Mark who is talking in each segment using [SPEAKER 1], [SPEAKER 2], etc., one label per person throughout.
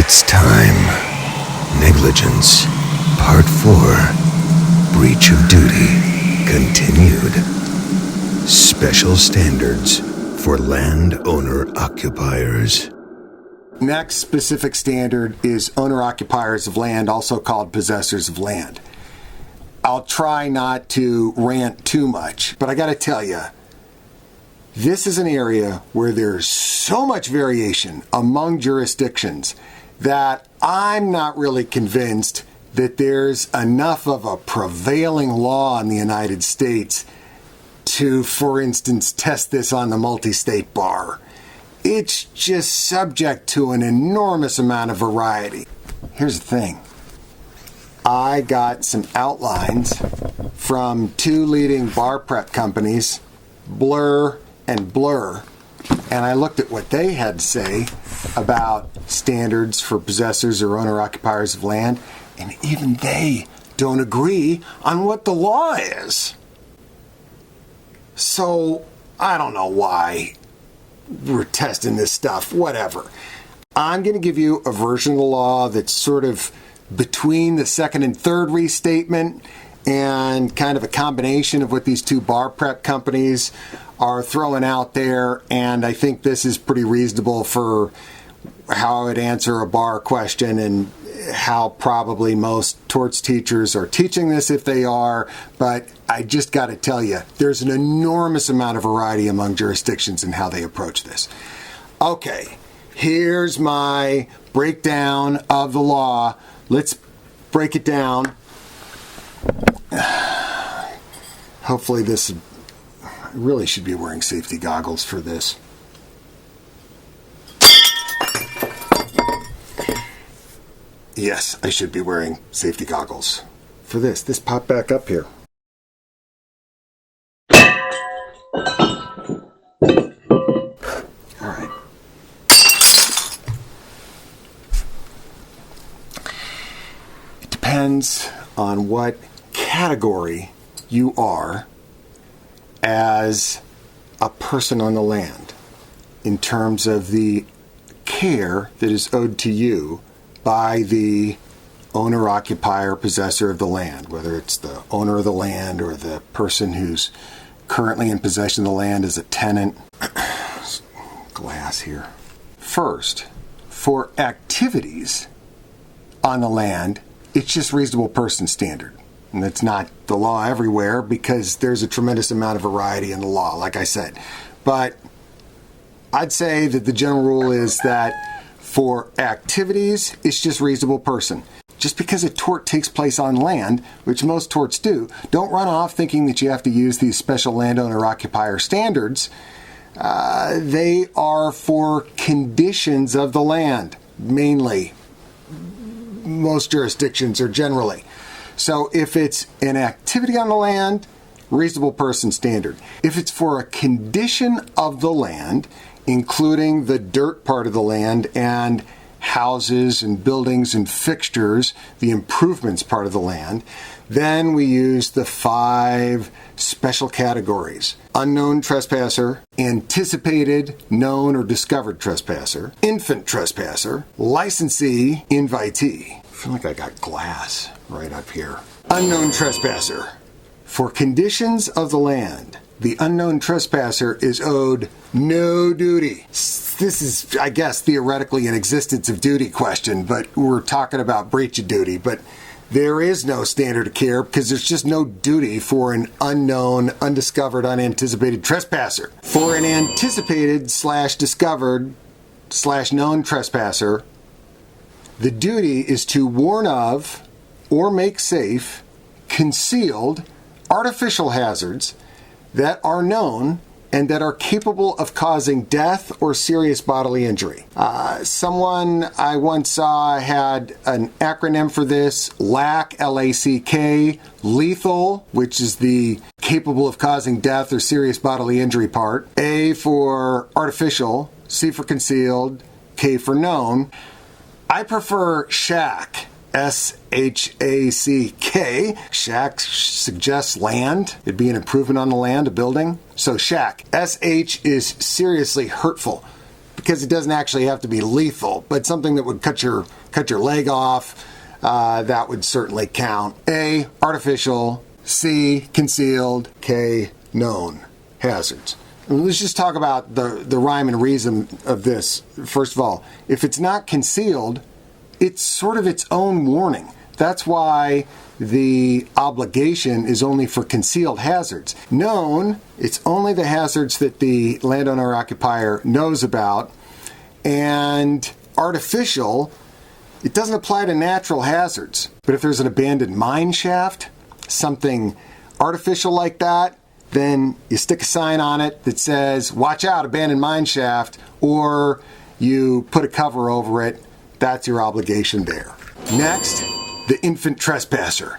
[SPEAKER 1] It's time. Negligence, Part 4. Breach of duty, continued. Special standards for landowner occupiers.
[SPEAKER 2] Next specific standard is owner-occupiers of land, also called possessors of land. I'll try not to rant too much, but I got to tell you, this is an area where there's so much variation among jurisdictions that I'm not really convinced that there's enough of a prevailing law in the United States to, for instance, test this on the multi-state bar. It's just subject to an enormous amount of variety. Here's the thing. I got some outlines from two leading bar prep companies, Blur and Blur, and I looked at what they had to say about standards for possessors or owner-occupiers of land, and even they don't agree on what the law is. So, I don't know why we're testing this stuff, whatever. I'm going to give you a version of the law that's sort of between the second and third restatement and kind of a combination of what these two bar prep companies are throwing out there, and I think this is pretty reasonable for how I would answer a bar question and how probably most torts teachers are teaching this if they are, but I just got to tell you, there's an enormous amount of variety among jurisdictions in how they approach this. Okay, here's my breakdown of the law. Let's break it down. Hopefully this, I really should be wearing safety goggles for this. Yes, I should be wearing safety goggles for this. This popped back up here. All right. It depends on what category you are as a person on the land in terms of the care that is owed to you by the owner, occupier, possessor of the land, whether it's the owner of the land or the person who's currently in possession of the land as a tenant. Glass here. First, for activities on the land, it's just reasonable person standard. And it's not the law everywhere because there's a tremendous amount of variety in the law, like I said. But I'd say that the general rule is that for activities, it's just reasonable person. Just because a tort takes place on land, which most torts do, don't run off thinking that you have to use these special landowner-occupier standards. They are for conditions of the land, mainly. Most jurisdictions are generally. So if it's an activity on the land, reasonable person standard. If it's for a condition of the land, including the dirt part of the land and houses and buildings and fixtures, the improvements part of the land, then we use the 5 special categories. Unknown trespasser, anticipated, known, or discovered trespasser, infant trespasser, licensee, invitee. I feel like I got glass right up here. Unknown trespasser. For conditions of the land, the unknown trespasser is owed no duty. This is, I guess, theoretically an existence of duty question, but we're talking about breach of duty. But there is no standard of care because there's just no duty for an unknown, undiscovered, unanticipated trespasser. For an anticipated / discovered / known trespasser, the duty is to warn of or make safe concealed artificial hazards that are known and that are capable of causing death or serious bodily injury. Someone I once saw had an acronym for this, LACK, L-A-C-K, lethal, which is the capable of causing death or serious bodily injury part, A for artificial, C for concealed, K for known. I prefer SHACK, S-H-A-C-K. Shack suggests land. It'd be an improvement on the land, a building. So shack. S-H is seriously hurtful. because it doesn't actually have to be lethal, but something that would cut your leg off, that would certainly count. A, artificial. C, concealed. K, known hazards. And let's just talk about the rhyme and reason of this. First of all, if it's not concealed, it's sort of its own warning. That's why the obligation is only for concealed hazards. Known, it's only the hazards that the landowner or occupier knows about. And artificial, it doesn't apply to natural hazards. But if there's an abandoned mine shaft, something artificial like that, then you stick a sign on it that says, watch out, abandoned mine shaft, or you put a cover over it. That's your obligation there. Next, the infant trespasser.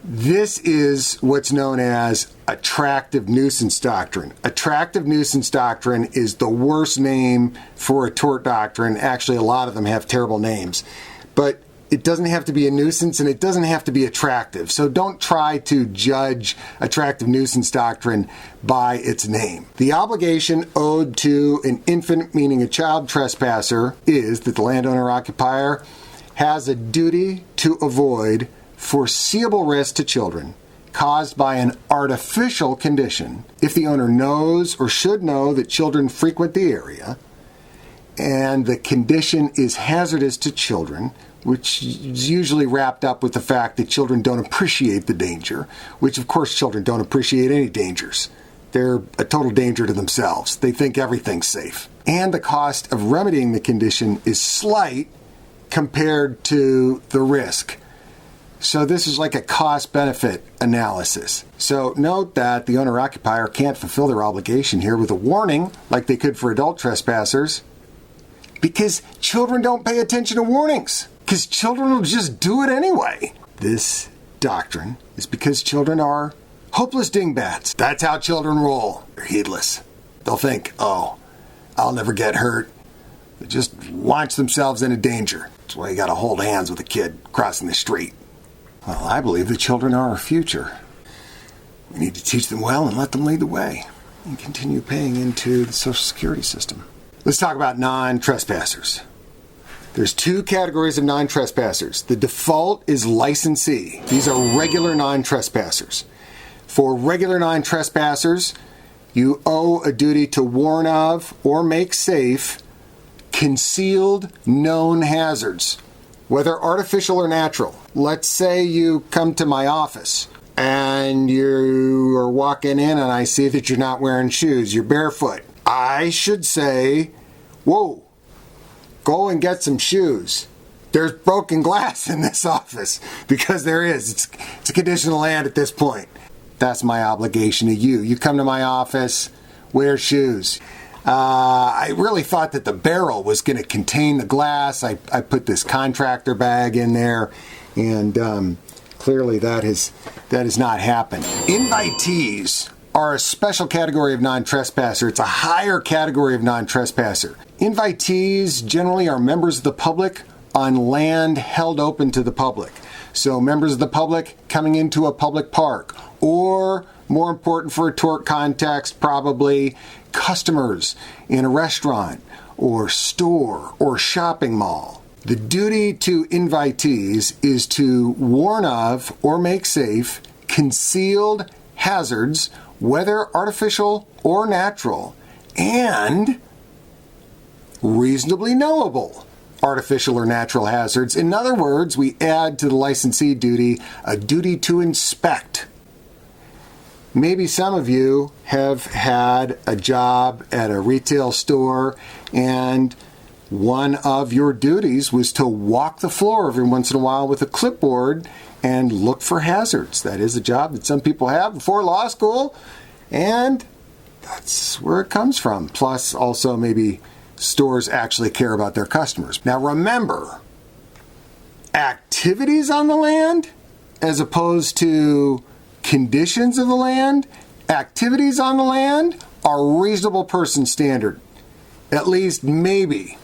[SPEAKER 2] This is what's known as attractive nuisance doctrine. Attractive nuisance doctrine is the worst name for a tort doctrine. Actually, a lot of them have terrible names. But it doesn't have to be a nuisance, and it doesn't have to be attractive. So don't try to judge attractive nuisance doctrine by its name. The obligation owed to an infant, meaning a child trespasser, is that the landowner or occupier has a duty to avoid foreseeable risk to children caused by an artificial condition if the owner knows or should know that children frequent the area and the condition is hazardous to children, which is usually wrapped up with the fact that children don't appreciate the danger, which of course children don't appreciate any dangers. They're a total danger to themselves. They think everything's safe. And the cost of remedying the condition is slight compared to the risk. So this is like a cost-benefit analysis. So note that the owner-occupier can't fulfill their obligation here with a warning like they could for adult trespassers, because children don't pay attention to warnings, because children will just do it anyway. This doctrine is because children are hopeless dingbats. That's how children roll. They're heedless. They'll think, oh, I'll never get hurt. They just launch themselves into danger. That's why you got to hold hands with a kid crossing the street. Well, I believe the children are our future. We need to teach them well and let them lead the way and continue paying into the Social Security system. Let's talk about non-trespassers. There's two categories of non-trespassers. The default is licensee. These are regular non-trespassers. For regular non-trespassers, you owe a duty to warn of or make safe concealed known hazards, whether artificial or natural. Let's say you come to my office and you are walking in and I see that you're not wearing shoes, you're barefoot. I should say, whoa, go and get some shoes. There's broken glass in this office, because there is. It's a condition of land at this point. That's my obligation to you. You come to my office, wear shoes. I really thought that the barrel was going to contain the glass. I put this contractor bag in there, and clearly that has not happened. Invitees are a special category of non-trespasser. It's a higher category of non-trespasser. Invitees generally are members of the public on land held open to the public. So members of the public coming into a public park, or more important for a tort context, probably customers in a restaurant or store or shopping mall. The duty to invitees is to warn of or make safe concealed hazards, whether artificial or natural, and reasonably knowable artificial or natural hazards. In other words, we add to the licensee duty a duty to inspect. Maybe some of you have had a job at a retail store, and one of your duties was to walk the floor every once in a while with a clipboard and look for hazards. That is a job that some people have before law school, and that's where it comes from. Plus, also maybe stores actually care about their customers. Now remember, activities on the land as opposed to conditions of the land, activities on the land are reasonable person standard. At least maybe,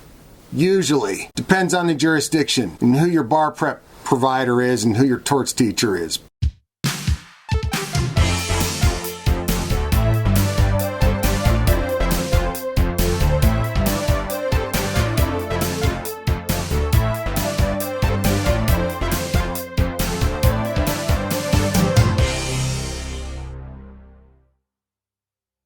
[SPEAKER 2] usually. Depends on the jurisdiction and who your bar prep provider is and who your torts teacher is.